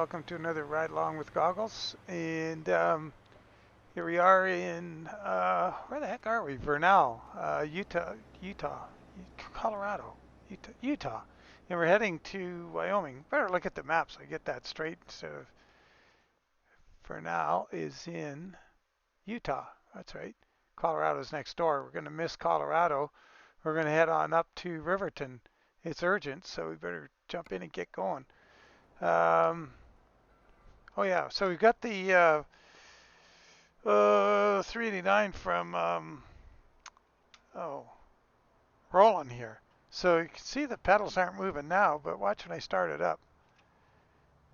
Welcome to another Ride Along with Goggles. And here we are in, where the heck are we? Vernal, Colorado, Utah. And we're heading to Wyoming. Better look at the map so I get that straight instead of Vernal is in Utah. That's right. Colorado's next door. We're going to miss Colorado. We're going to head on up to Riverton. It's urgent, so we better jump in and get going. Oh yeah, so we've got the 389 from Rollin here. So you can see the pedals aren't moving now, but watch when I start it up.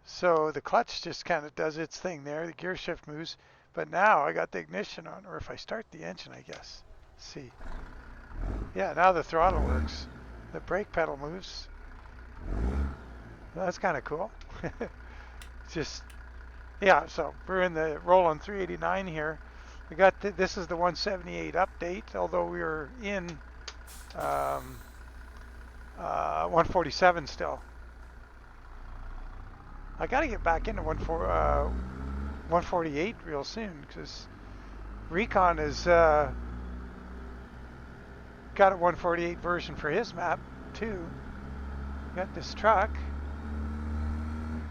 So the clutch just kind of does its thing there. The gear shift moves, but now I got the ignition on, or if I start the engine, I guess. Let's see. Yeah, now the throttle works. The brake pedal moves. Well, that's kind of cool. Just, yeah, so we're in the Rollin 389 here. We got this is the 178 update, although we were in 147 still. I got to get back into 148 real soon because Recon has got a 148 version for his map too. Got this truck.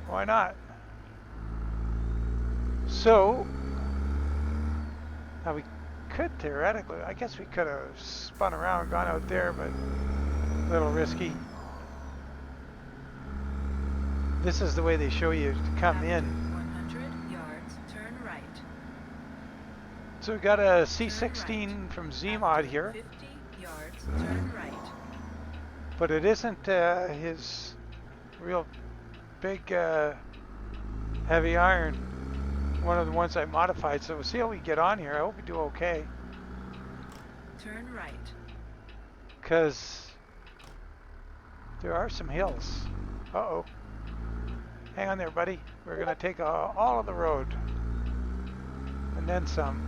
Why not? So, now we could theoretically, I guess we could have spun around and gone out there, but a little risky. This is the way they show you to come in. 100 yards, turn right. So we got a C16 right from Zmod here. 50 yards, turn right. But it isn't his real big heavy iron, one of the ones I modified. So we'll see how we get on here. I hope we do okay. Turn right. Because there are some hills. Uh-oh. Hang on there, buddy. We're going to take all of the road. And then some.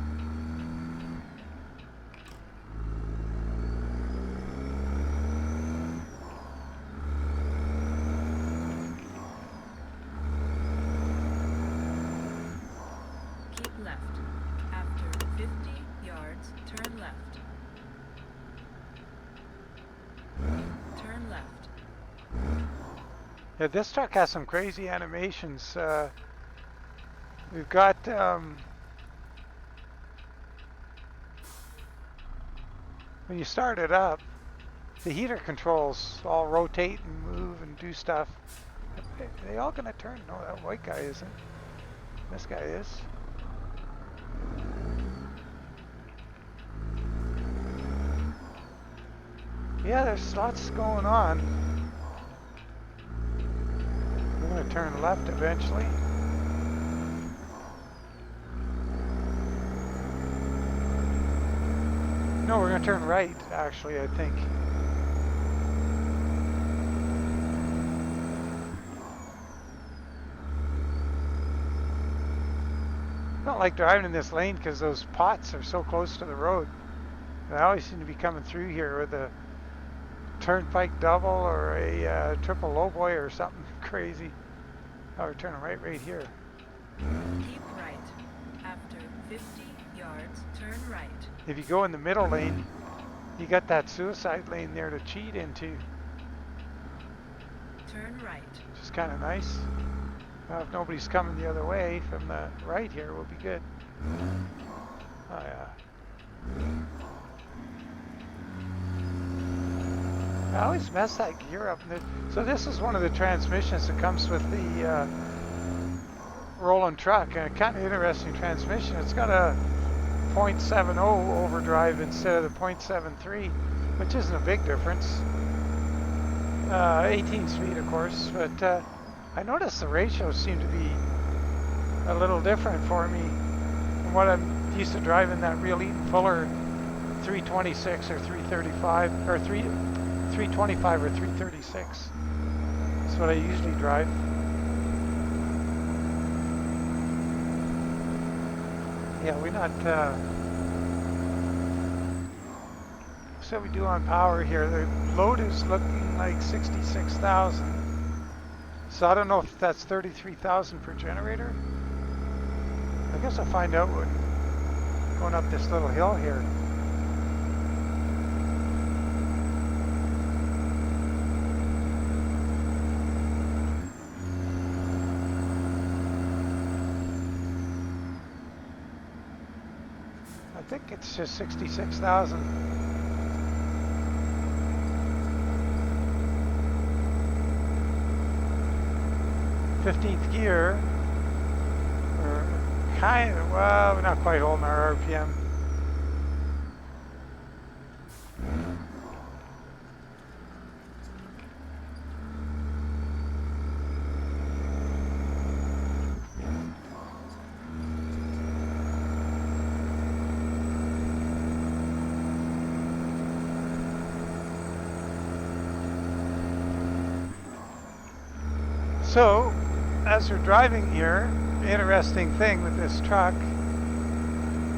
Yeah, this truck has some crazy animations. We've got when you start it up, the heater controls all rotate and move and do stuff. Are they all gonna turn? No, that white guy isn't. This guy is. Yeah, there's lots going on. We're going to turn left eventually. No, we're going to turn right, actually, I think. I don't like driving in this lane because those pots are so close to the road. And I always seem to be coming through here with a turnpike double or a triple lowboy or something crazy. Oh, we're turning right here. Keep right. After 50 yards, turn right. If you go in the middle lane, you got that suicide lane there to cheat into. Turn right. Which is kind of nice. Well, if nobody's coming the other way from the right here, we'll be good. Oh yeah. I always mess that gear up. So this is one of the transmissions that comes with the Rollin truck. And a kind of interesting transmission. It's got a 0.70 overdrive instead of the 0.73, which isn't a big difference. 18 speed, of course. But I noticed the ratios seem to be a little different for me from what I'm used to driving that real Eaton Fuller 326 or 335 or 325 or 336. That's what I usually drive. Yeah, we're not. So we do on power here. The load is looking like 66,000. So I don't know if that's 33,000 per generator. I guess I'll find out when going up this little hill here. I think it's just 66,000. '15th gear, or kind of, well, we're not quite holding our RPM. So, as we're driving here, the interesting thing with this truck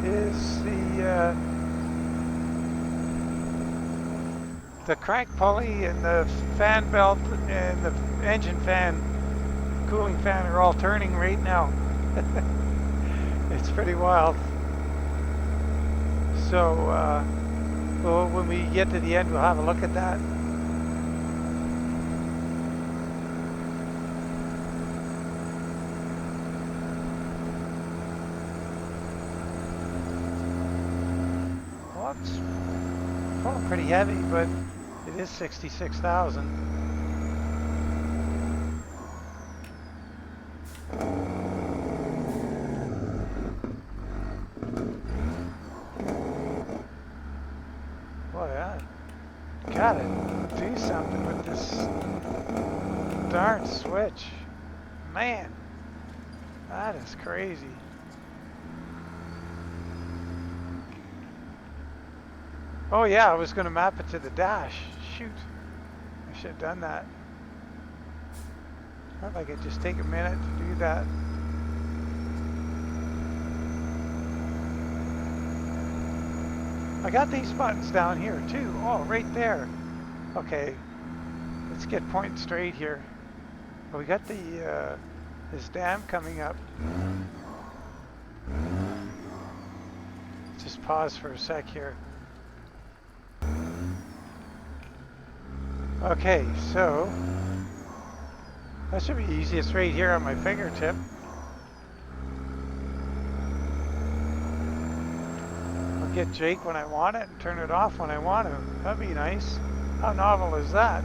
is the crank pulley and the fan belt and the engine fan, cooling fan are all turning right now. It's pretty wild. So, well, when we get to the end, we'll have a look at that. It's probably pretty heavy, but it is 66,000. Boy, I gotta do something with this darn switch. Man, that is crazy. Oh yeah, I was going to map it to the dash. Shoot. I should have done that. I wonder if I could just take a minute to do that. I got these buttons down here too. Oh, right there. Okay. Let's get pointing straight here. Well, we got the this dam coming up. Let's just pause for a sec here. Okay, so that should be easiest right here on my fingertip. I'll get Jake when I want it and turn it off when I want to. That'd be nice. How novel is that?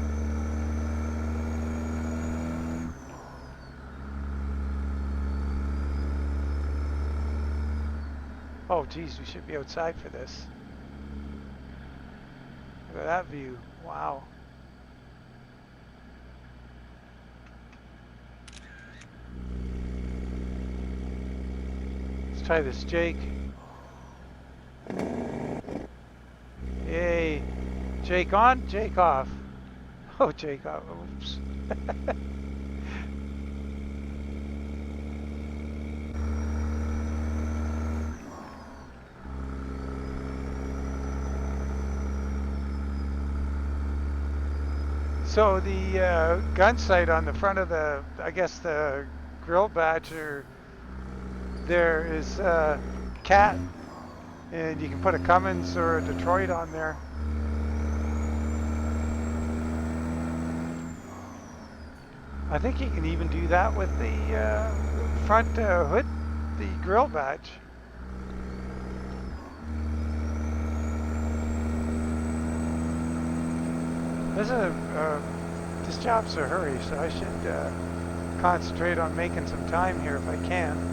Oh geez, we should be outside for this. Look at that view. Wow. Try this, Jake. Yay. Jake on, Jake off. Oh, Jake off. Oops. So the gun sight on the front of the, I guess the grill badge or there is KaD, and you can put a Cummins or a Detroit on there. I think you can even do that with the front hood, the grill badge. This job's a hurry, so I should concentrate on making some time here if I can.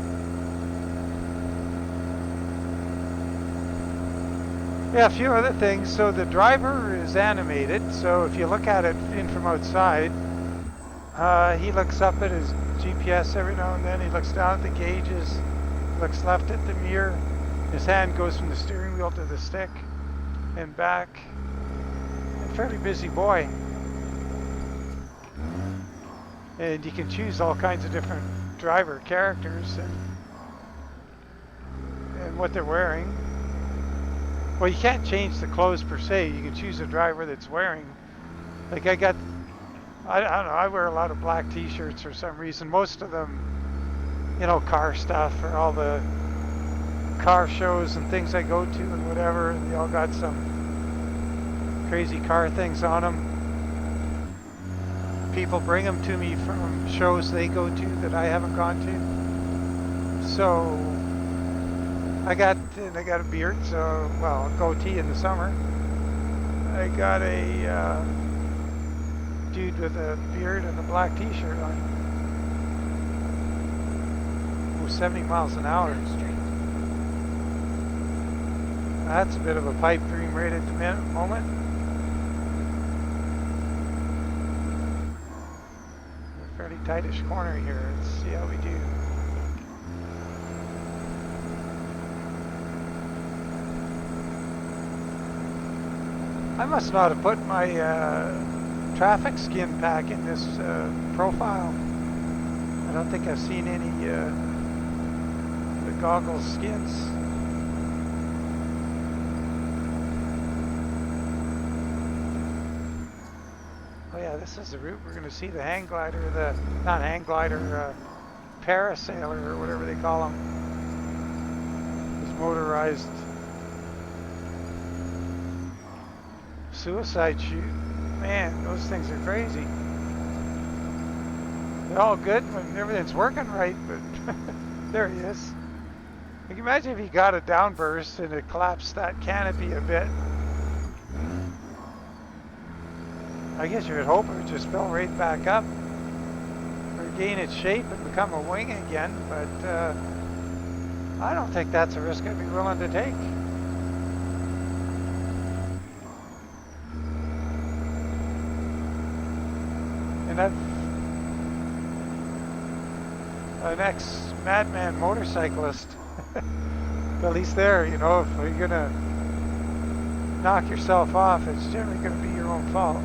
Yeah, a few other things. So the driver is animated, so if you look at it in from outside, he looks up at his GPS every now and then, he looks down at the gauges, looks left at the mirror, his hand goes from the steering wheel to the stick and back. A fairly busy boy. And you can choose all kinds of different driver characters and what they're wearing. Well, you can't change the clothes per se. You can choose a driver that's wearing. Like I got I don't know. I wear a lot of black T-shirts for some reason. Most of them, you know, car stuff or all the car shows and things I go to and whatever. And they all got some crazy car things on them. People bring them to me from shows they go to that I haven't gone to. So I got a beard, so well, a goatee in the summer. I got a dude with a beard and a black T-shirt on. Oh, 70 miles an hour. That's a bit of a pipe dream right at the moment. A fairly tightish corner here. Let's see how we do. I must not have put my traffic skin pack in this profile. I don't think I've seen any the goggles skins. Oh yeah, this is the route we're going to see the hang glider, not hang glider, parasailer or whatever they call them. This motorized suicide chute. Man, those things are crazy. They're all good when everything's working right, but there he is. You can imagine if he got a downburst and it collapsed that canopy a bit. I guess you would hope it would just fill right back up, regain its shape and become a wing again, but I don't think that's a risk I'd be willing to take. And I'm an ex-madman motorcyclist. At least there, you know, if you're gonna knock yourself off, it's generally gonna be your own fault.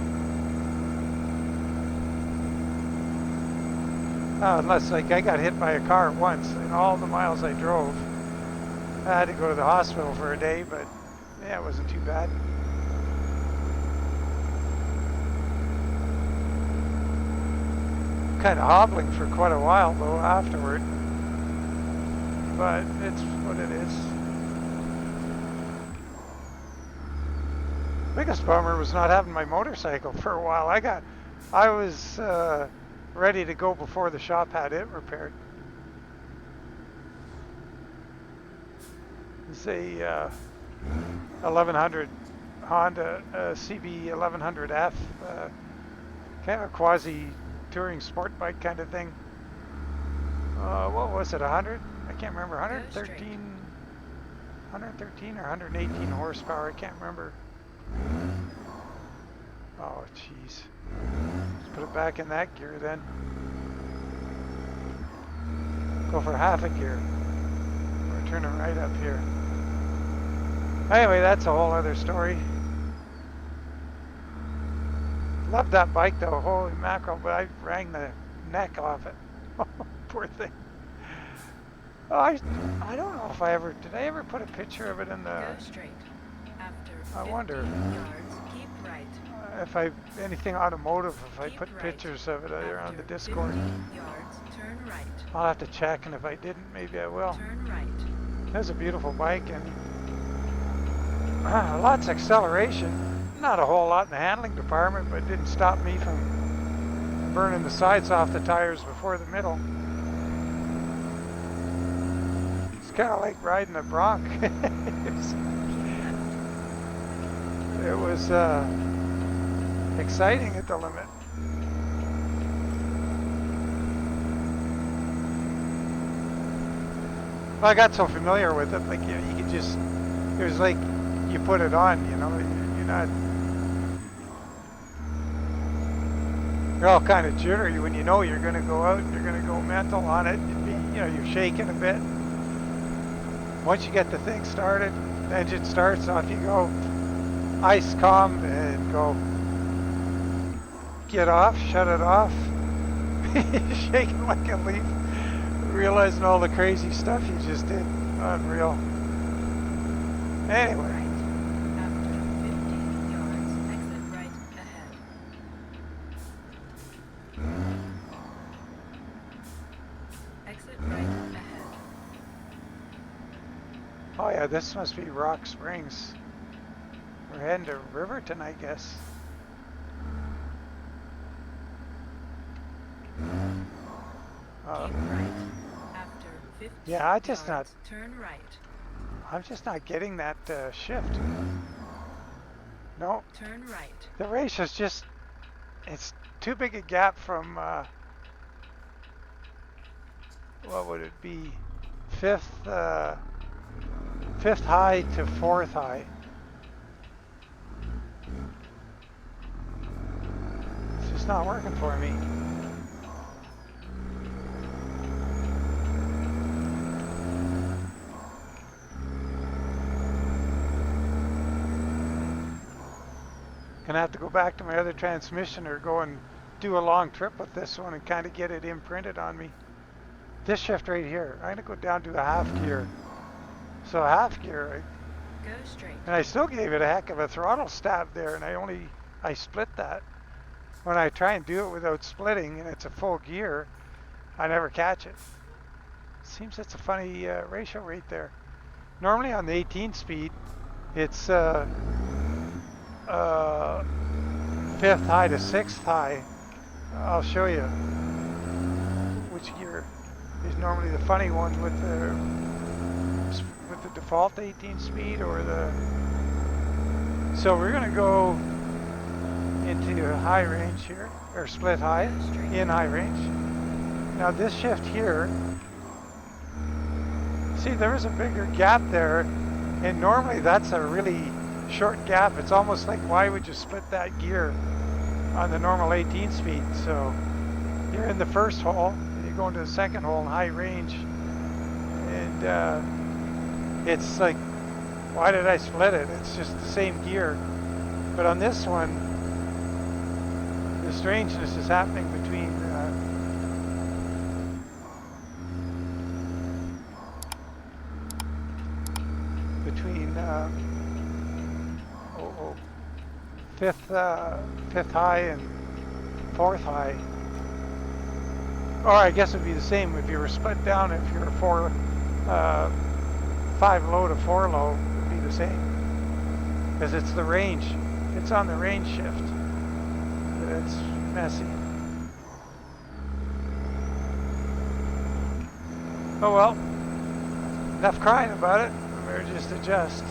Unless, like, I got hit by a car once in all the miles I drove. I had to go to the hospital for a day, but yeah, it wasn't too bad. Kind of hobbling for quite a while though afterward, but it's what it is. Biggest bummer was not having my motorcycle for a while. I was ready to go before the shop had it repaired. It's a 1100 Honda CB 1100F, kind of a quasi touring sport bike kind of thing. What was it, 100? I can't remember, 113 or 118 horsepower, I can't remember. Oh, jeez. Let's put it back in that gear then. Go for half a gear. We're turning right up here. Anyway, that's a whole other story. Love that bike though, holy mackerel, but I rang the neck off it. Poor thing. Oh, I don't know if did I ever put a picture of it in the... Go straight. After I wonder yards, keep right. if anything automotive, if I Keep put right. pictures of it either on the After Discord. 50 yards, turn right. I'll have to check, and if I didn't, maybe I will. Turn right. That's a beautiful bike, and lots of acceleration. Not a whole lot in the handling department, but it didn't stop me from burning the sides off the tires before the middle. It's kind of like riding a Bronc. It was exciting at the limit. Well, I got so familiar with it, like, you know, you could just, it was like you put it on, you know, you're not, you're all kind of jittery when you know you're going to go out and you're going to go mental on it. You know, you're shaking a bit. Once you get the thing started, the engine starts, off you go. Ice calm and go. Get off, shut it off. Shaking like a leaf. Realizing all the crazy stuff you just did. Unreal. Anyway. After 50 yards, exit right ahead. Oh yeah, this must be Rock Springs. We're heading to Riverton, I guess. Keep right. After 50 Yeah, yards, turn right. I'm just not getting that shift. No, Turn right. the race is just, it's too big a gap from, what would it be, fifth high to fourth high. It's just not working for me. Gonna have to go back to my other transmission or go and do a long trip with this one and kind of get it imprinted on me. This shift right here, I'm gonna go down to a half gear. So a half gear, Go straight. and I still gave it a heck of a throttle stab there, and I split that. When I try and do it without splitting and it's a full gear, I never catch it. Seems it's a funny ratio right there. Normally on the 18 speed, it's fifth high to sixth high. I'll show you which gear is normally the funny one with the default 18 speed or the. So we're gonna go into high range here, or split high in high range. Now this shift here, see there was a bigger gap there, and normally that's a really short gap. It's almost like, why would you split that gear on the normal 18 speed? So you're in the first hole and you go into the second hole in high range, and it's like, why did I split it? It's just the same gear. But on this one, the strangeness is happening between fifth high and fourth high. Or I guess it'd be the same if you were split down. If you're 5 low to 4 low, it'd be the same, because it's the range. It's on the range shift. It's messy. Oh well, enough crying about it. We'll just adjust.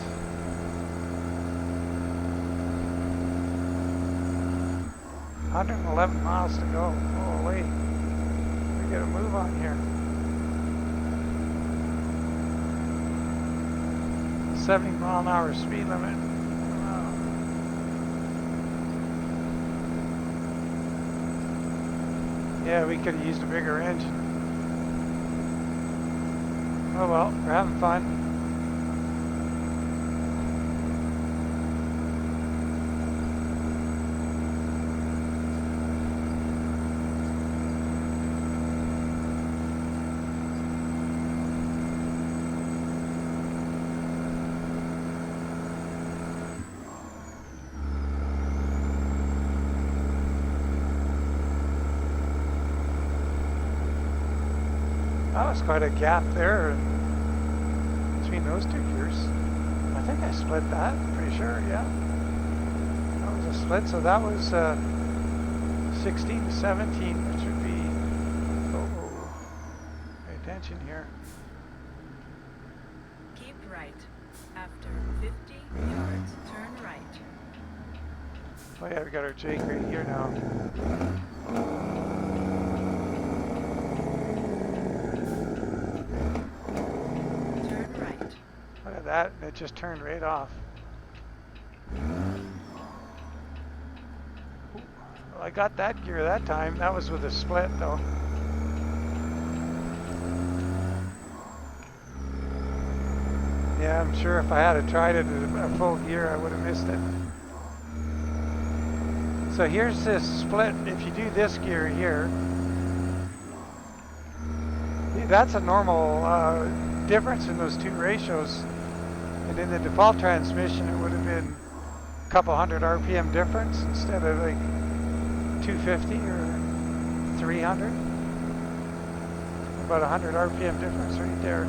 $111 miles to go. Oh wait, we gotta move on here. 70-mile-an-hour speed limit. Wow. Yeah, we could have used a bigger engine. Oh well, we're having fun. That was quite a gap there between those two gears. I think I split that, pretty sure, yeah. That was a split, so that was 16 to 17, which would be, pay attention here. Keep right. After 50 yards, turn right. Oh yeah, we got our Jake right here now. That, and it just turned right off. Well, I got that gear that time. That was with a split though. Yeah, I'm sure if I had tried it at a full gear, I would have missed it. So here's this split. If you do this gear here, that's a normal difference in those two ratios. And in the default transmission, it would have been a couple hundred RPM difference instead of like 250 or 300. About 100 RPM difference right there.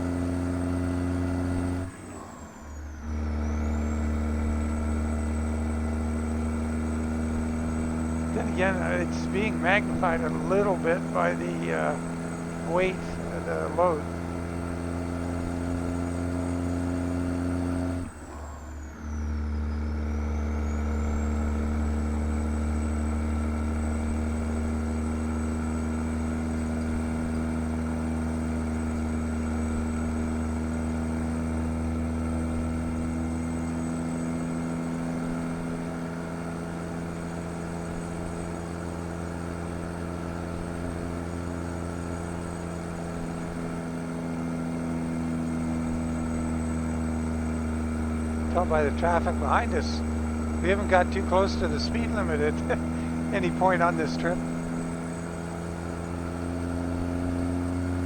again, it's being magnified a little bit by the weight of the load. Tell by the traffic behind us, we haven't got too close to the speed limit at any point on this trip.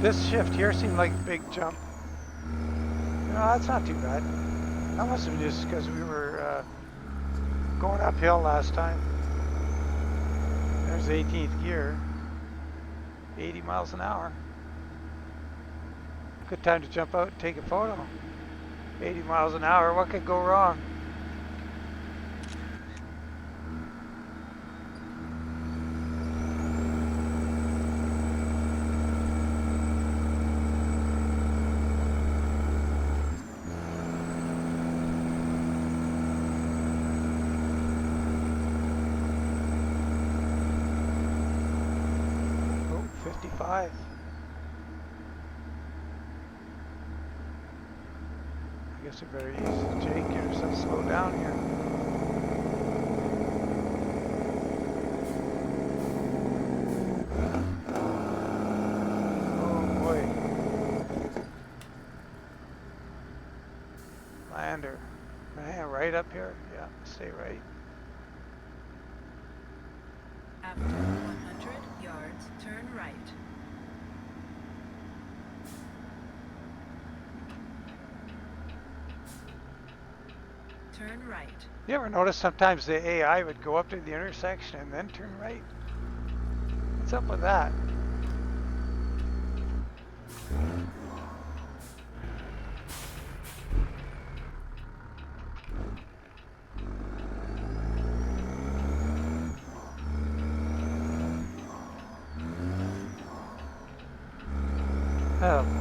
This shift here seemed like a big jump. You know, that's not too bad. That must have been just because we were going uphill last time. There's 18th gear, 80 miles an hour. Good time to jump out and take a photo. 80 miles an hour, what could go wrong? Oh, 55. I guess I better use the Jake here, so slow down here. Oh boy. Lander. Man, right up here? Yeah, stay right. After 100 yards, turn right. Turn right. You ever notice sometimes the AI would go up to the intersection and then turn right? What's up with that? Oh boy.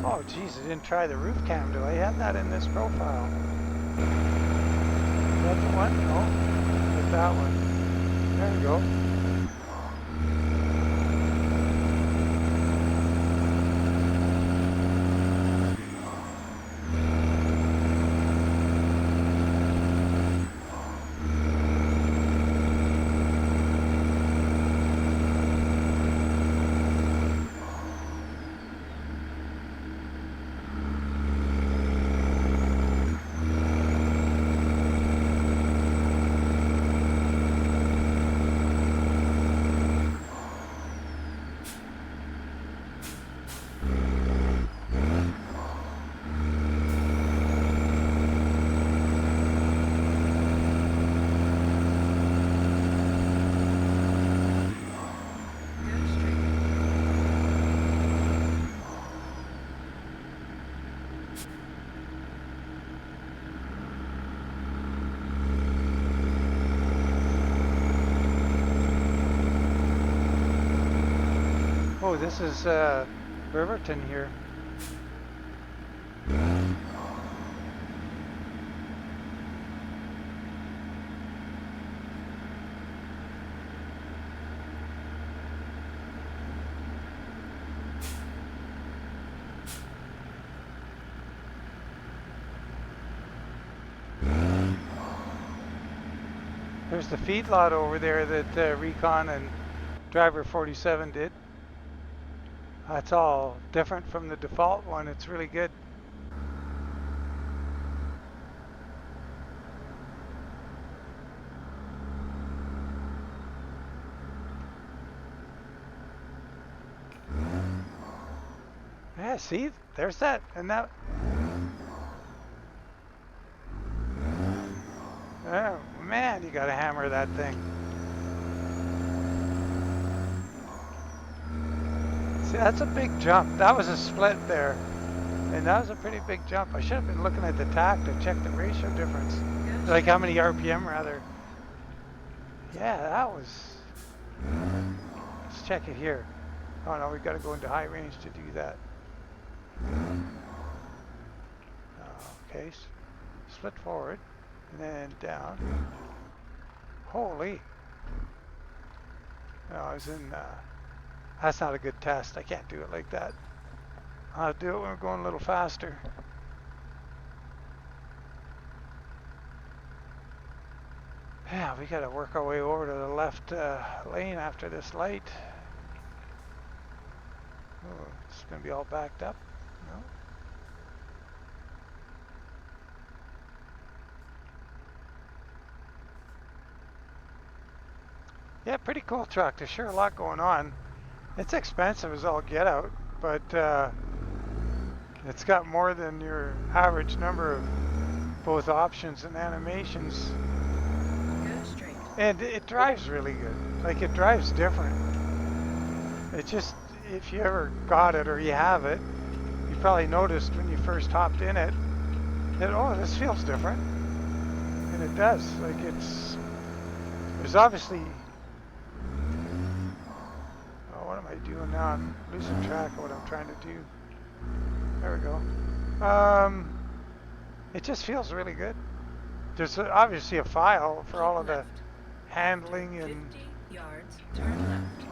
Oh geez, I didn't try the roof cam. Do I have that in this profile? Is that the one? No, with that one. There we go. Oh, this is Riverton here. There's the feedlot over there that Recon and Driver 47 did. That's all different from the default one. It's really good. Yeah, see? There's that. And that. Oh, man, you gotta hammer that thing. See, that's a big jump. That was a split there. And that was a pretty big jump. I should have been looking at the tach to check the ratio difference. Like how many RPM rather. Yeah, that was... Let's check it here. Oh no, we've got to go into high range to do that. Okay, split forward and then down. Holy. No, I was in... that's not a good test. I can't do it like that. I'll do it when we're going a little faster. Yeah, we got to work our way over to the left lane after this light. Oh, it's going to be all backed up. No. Yeah, pretty cool truck. There's sure a lot going on. It's expensive as all get out, but it's got more than your average number of both options and animations. And it drives really good. Like, it drives different. It just, if you ever got it or you have it, you probably noticed when you first hopped in it that, oh, this feels different. And it does. Like, there's obviously, oh, what am I doing now? I'm losing track of what I'm trying to do. There we go. It just feels really good. There's obviously a file for all of the handling and 50 yards, turn left.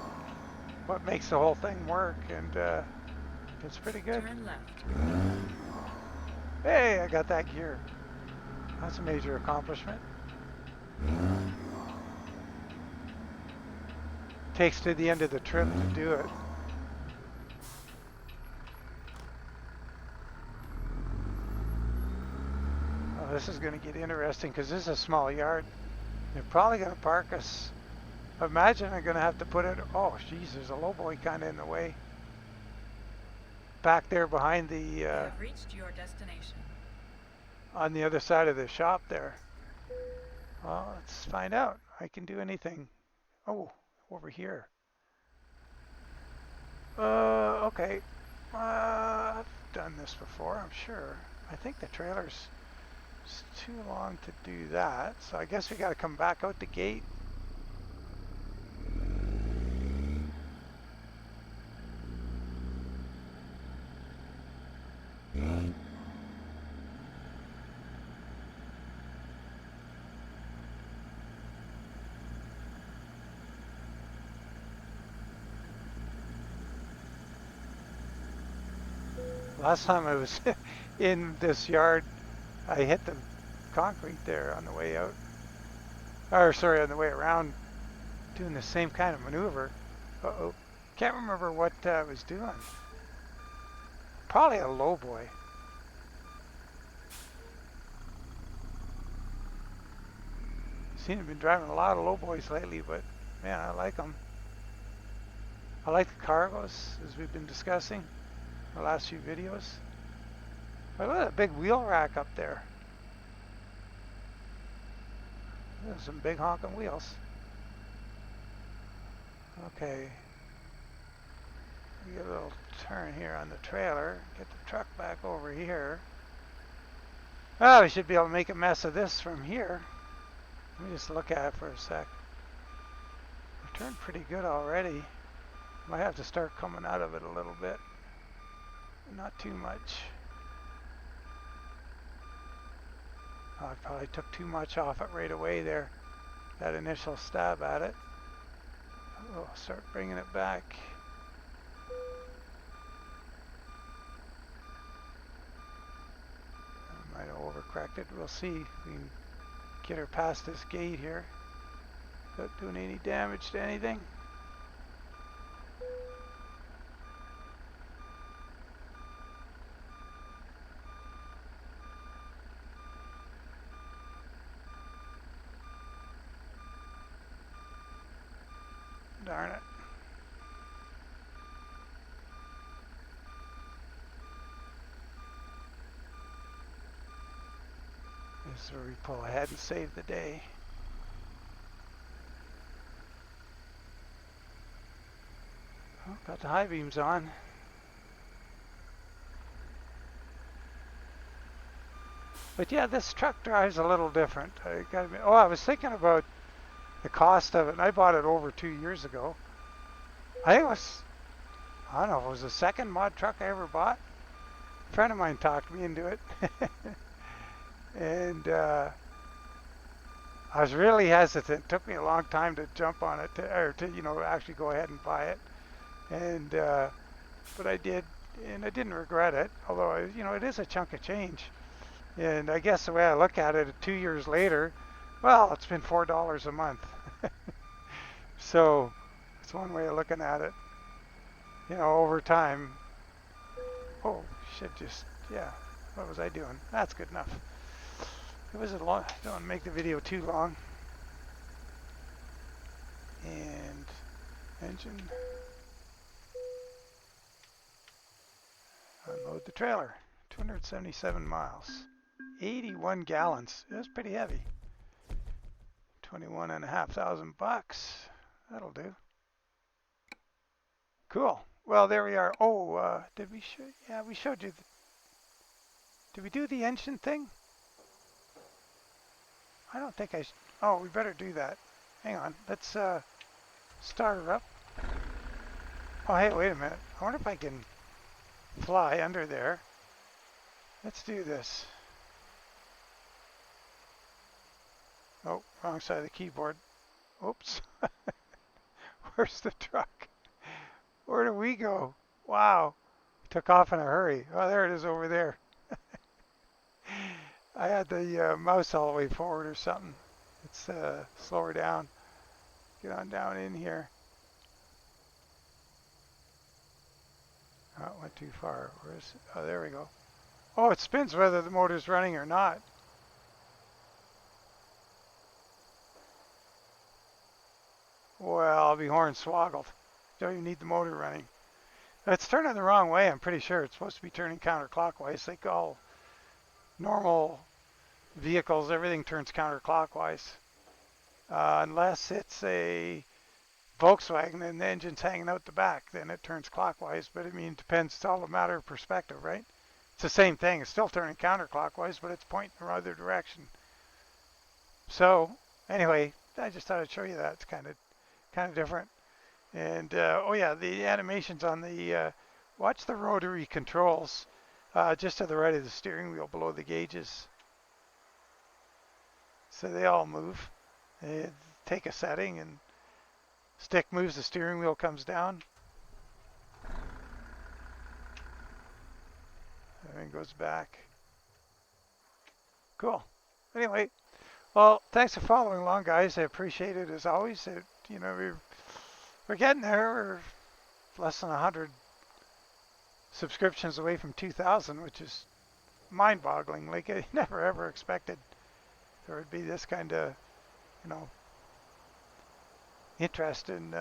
what makes the whole thing work, and it's pretty good. Turn left. Hey, I got that gear. That's a major accomplishment. Takes to the end of the trip to do it. Oh, this is going to get interesting because this is a small yard. They're probably going to park us. Imagine I'm going to have to put it. Oh, geez, there's a lowboy kind of in the way. Back there behind the. You have reached your destination. On the other side of the shop there. Well, let's find out. I can do anything. Oh, over here. Okay. I've done this before, I'm sure. I think the trailer's too long to do that, so I guess we got to come back out the gate. Last time I was in this yard, I hit the concrete there on the way out. Or sorry, on the way around, doing the same kind of maneuver. Uh-oh. Can't remember what I was doing. Probably a lowboy. Seen I've been driving a lot of lowboys lately, but man, I like them. I like the cargos, as we've been discussing the last few videos. But look at that big wheel rack up there. There's some big honking wheels. Okay. We get a little turn here on the trailer. Get the truck back over here. Oh, we should be able to make a mess of this from here. Let me just look at it for a sec. We've turned pretty good already. Might have to start coming out of it a little bit. Not too much. Oh, I probably took too much off it right away there. That initial stab at it. Oh, start bringing it back. I might have overcorrected. We'll see if we can get her past this gate here without doing any damage to anything. Darn it. This is where we pull ahead and save the day. Got the high beams on. But yeah, this truck drives a little different. I was thinking about the cost of it, and I bought it over 2 years ago. I think it was, I don't know if it was the second mod truck I ever bought. A friend of mine talked me into it. And I was really hesitant. It took me a long time to jump on it, or to actually go ahead and buy it. And but I did, and I didn't regret it. Although it is a chunk of change. And I guess the way I look at it, 2 years later, well, it's been $4 a month. So it's one way of looking at it. Over time. Oh, yeah. What was I doing? That's good enough. It was a long. Don't want to make the video too long. And engine. Unload the trailer. 277 miles. 81 gallons. That's pretty heavy. 21,500 bucks. That'll do. Cool. Well, there we are. Oh, did we show? Yeah, we showed you. Did we do the engine thing? I don't think I. Oh, we better do that. Hang on. Let's start her up. Oh, hey, wait a minute. I wonder if I can fly under there. Let's do this. Oh, wrong side of the keyboard. Oops. Where's the truck? Where do we go? Wow. Took off in a hurry. Oh, there it is over there. I had the mouse all the way forward or something. Let's slow her down. Get on down in here. Oh, it went too far. Where's it? Oh, there we go. Oh, it spins whether the motor's running or not. Well, I'll be hornswoggled. Don't even need the motor running. It's turning the wrong way, I'm pretty sure. It's supposed to be turning counterclockwise. Like all normal vehicles, everything turns counterclockwise. Unless it's a Volkswagen and the engine's hanging out the back, then it turns clockwise. But I mean, it depends. It's all a matter of perspective, right? It's the same thing. It's still turning counterclockwise, but it's pointing in the other direction. So anyway, I just thought I'd show you that. It's kind of different. And oh yeah, the animations on the watch the rotary controls just to the right of the steering wheel below the gauges. So they all move. They take a setting and stick moves, the steering wheel comes down. And it goes back. Cool. Anyway, well, thanks for following along, guys. I appreciate it as always. We're getting there. We're less than 100 subscriptions away from 2,000, which is mind-boggling. Like, I never ever expected there would be this kind of, interest in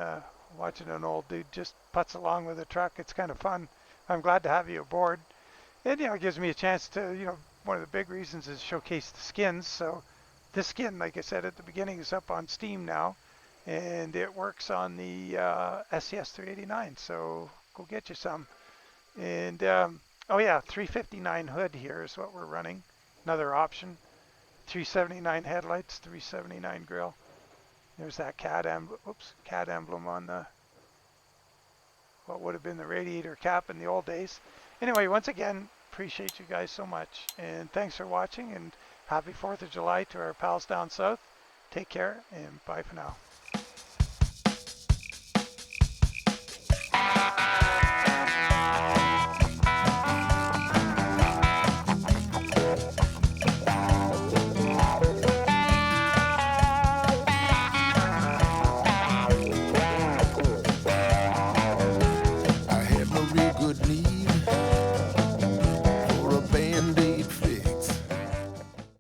watching an old dude just putz along with a truck. It's kind of fun. I'm glad to have you aboard. And, it gives me a chance to, one of the big reasons is showcase the skins. So this skin, like I said at the beginning, is up on Steam now. And it works on the SCS 389, so go get you some. And oh yeah, 359 hood here is what we're running. Another option. 379 headlights, 379 grill. There's that KaD emblem on the what would have been the radiator cap in the old days. Anyway, once again, appreciate you guys so much, and thanks for watching. And happy 4th of July to our pals down south. Take care, and bye for now.